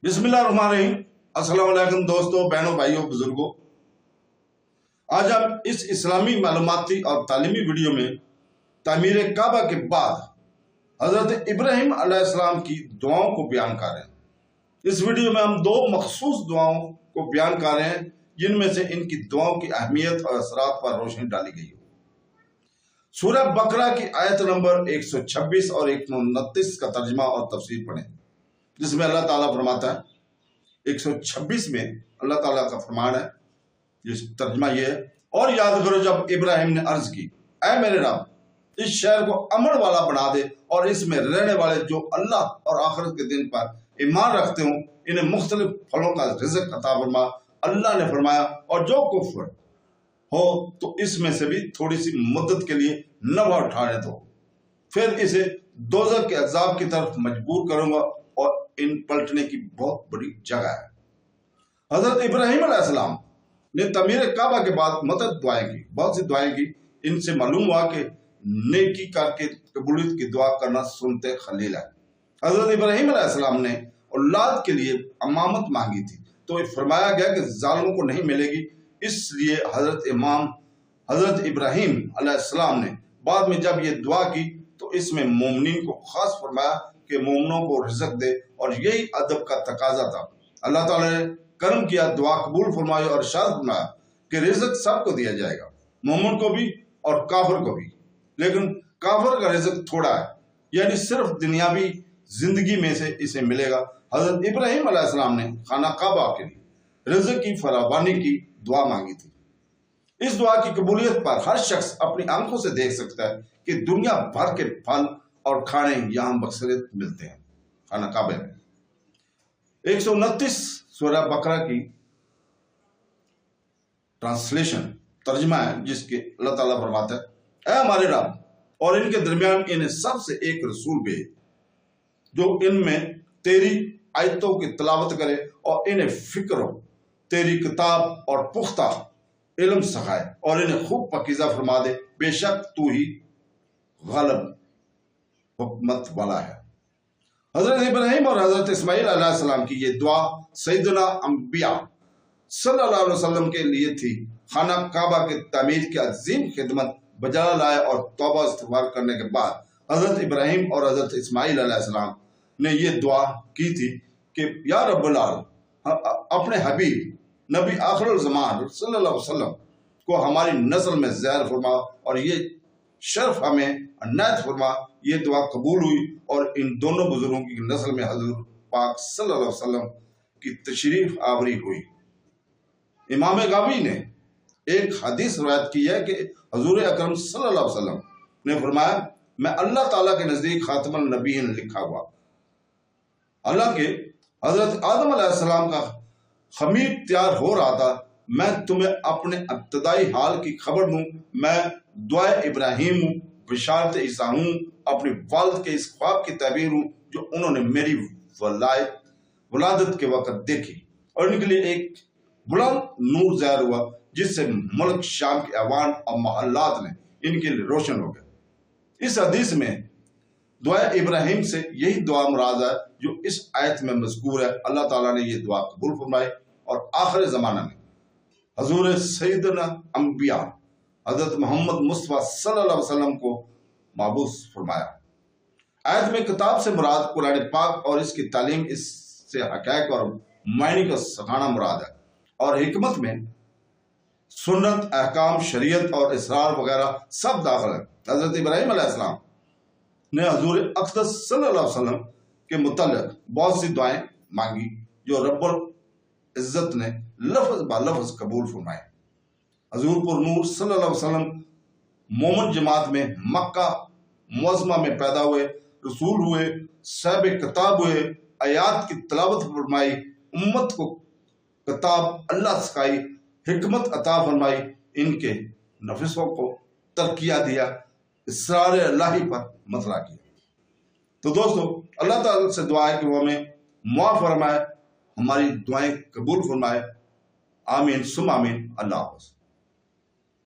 बिस्मिल्लाहिर्रहमानिर्रहीम। अस्सलाम वालेकुम दोस्तों, बहनों, भाइयों, बुजुर्गों। आज हम इस इस्लामी मालूमाती और तालीमी वीडियो में तामीर काबा के बाद हजरत इब्राहिम अलैहिस्सलाम की दुआओं को बयान कर रहे हैं। इस वीडियो में हम दो मखसूस दुआओं को बयान कर रहे हैं जिनमें से इनकी दुआओं की अहमियत और असरात पर रोशनी डाली गई है। सूरह बकरा की आयत नंबर 126 और 129 का तर्जमा और तफसीर पढ़ें, जिसमें अल्लाह ताला फरमाता है। 126 में अल्लाह ताला का फरमान है, जिस तर्जमा ये है, और याद करो जब इब्राहिम ने अर्ज की, ऐ मेरे रब, इस शहर को अमन वाला बना दे और इसमें रहने वाले जो अल्लाह और आखिरत के दिन पर ईमान रखते हो इन्हें मुख्तलिफ फलों का रिज़्क़ अता फरमा। अल्लाह ने फरमाया, और जो कुफ्र हो तो इसमें से भी थोड़ी सी मुद्दत के लिए नफा उठाने दो, फिर इसे दोज़ख के अज़ाब की तरफ मजबूर करूंगा और इन पलटने की बहुत बड़ी जगह है। हजरत इब्राहिम अलैहिस्सलाम ने तमीर काबा के बाद मदद दुआएं की, बहुत सी दुआएं की। इनसे मालूम हुआ कि नेकी करके कबूलियत की दुआ करना सुन्नत खलील है। हजरत इब्राहिम अलैहिस्सलाम ने औलाद के लिए अमामत मांगी थी, तो ये फरमाया गया कि जालिमों को नहीं मिलेगी। इसलिए हजरत इब्राहिम अलैहिस्सलाम ने बाद में जब ये दुआ की तो इसमें मोमिनीन को खास फरमाया कि मोमिनों को रिज़्क़ दे, और यही अदब का तकाजा था। अल्लाह ताला ने करम किया, दुआ कबूल फरमाई और इरशाद फरमाया कि रिज़्क़ सबको दिया जाएगा, मोमिन को भी और काफिर को भी। लेकिन काफिर का रिज़्क़ थोड़ा है, यानी सिर्फ दुनियावी जिंदगी में से इसे मिलेगा। हजरत इब्राहिम अलैहिस्सलाम ने खाना काबा के लिए रिज़्क़ की फरावानी की दुआ मांगी थी। इस दुआ की कबूलियत पर हर शख्स अपनी आंखों से देख सकता है कि दुनिया भर के फल और खाने यहाँ बखूबी मिलते हैं खाना काबे में। 129 सूरह बकरा की ट्रांसलेशन तर्जमा है, जिसके अल्लाह ताला फरमाता है, ऐ हमारे रब, और इनके दरमियान इन्हें सबसे एक रसूल भेज जो इनमें तेरी आयतों की तिलावत करे और इन्हें फिक्र तेरी किताब और पुख्ता इल्म सिखाए और इन्हें खूब पकीज़ा फरमा दे। बेशक तू ही गालिब हुकमत वाला है। हजरत इब्राहिम और हजरत इस्माइल अलैहिस्सलाम की ये दुआ सैयदना अंबिया सल्लल्लाहु अलैहि वसल्लम के लिए थी। खाना काबा के तामीर की अजीम खिदमत बजा लाए और तौबा इस्तिग़फ़ार करने के बाद हजरत इब्राहिम और हजरत इस्माइल अलैहिस्सलाम ने ये दुआ की थी कि या रब्बुल आलमीन, अपने हबीब नबी आखिरुल ज़मान सल्लल्लाहु अलैहि वसल्लम को हमारी नस्ल में ज़ाहिर फरमा और ये शर्फ हमें अनायत फरमा। ये दुआ कबूल हुई और इन दोनों बुजुर्गों की नस्ल में हज़रत पाक सल्लल्लाहु अलैहि वसल्लम की तशरीफ आवरी हुई। इमाम गावी ने एक हदीस रवायत की है कि हजूर अकरम सल्लल्लाहु अलैहि वसल्लम ने फरमाया, मैं अल्लाह ताला के नज़दीक खातमुन नबीय्यीन लिखा हुआ। हालांकि हजरत आदम अलैहिस्सलाम का खमीर तैयार हो रहा था, मैं तुम्हें अपने इब्तदाई हाल की खबर दूं। मैं दुआ इब्राहिम हूँ, बिशारत ईसा हूँ, अपने वालिद के इस ख्वाब की तबीर हूँ जो उन्होंने मेरी वलादत के वक्त देखी, और इनके लिए एक बुलंद नूर ज़ाहिर हुआ जिससे मुल्क शाम के अवान और महल्लात में इनके लिए रोशन हो गए। इस हदीस में दुआ इब्राहिम से यही दुआ मुराद है जो इस आयत में मज़कूर है। अल्लाह ताला ने ये दुआ कबूल फरमाई और आखिर ज़माना में हजूर सैयदना अंबिया हजरत मोहम्मद मुस्तफ़ा सल्लल्लाहु अलैहि वसल्लम को माबूस फरमाया। आयत में किताब से मुराद कुरान पाक और इसकी तालीम, इससे हक़ाइक़ और मायने को सिखाना मुराद है, और हिकमत में सुन्नत, अहकाम, शरीयत और इसरार वगैरह सब दाखिल है। हजरत इब्राहिम अलैहिस्सलाम ने हजूर अक़दस सल्लल्लाहु अलैहि वसल्लम के मुतल्लिक़ बहुत सी दुआएं मांगी जो रब्बुल इज़्ज़त ने लफ्ज़ ब लफ्ज़ कबूल फरमाए। हजूर पर नूर सल्लल्लाहु अलैहि वसल्लम मोमिन जमात में मक्का मुअज़्ज़मा में पैदा हुए, रसूल हुए, साहिब किताब हुए, आयात की तिलावत फरमाई, उम्मत को किताब अल्लाह सिखाई, हिकमत अता फरमाई, इनके नफसों को तरकिया दिया, इसरार अल्लाही पर मतला किया। तो दोस्तों, अल्लाह ताला से दुआ है कि वो हमें मुआफ़ फरमाए, हमारी दुआएं कबूल फरमाए। आमीन सुम आमीन। अल्लाह हाफ़िज़।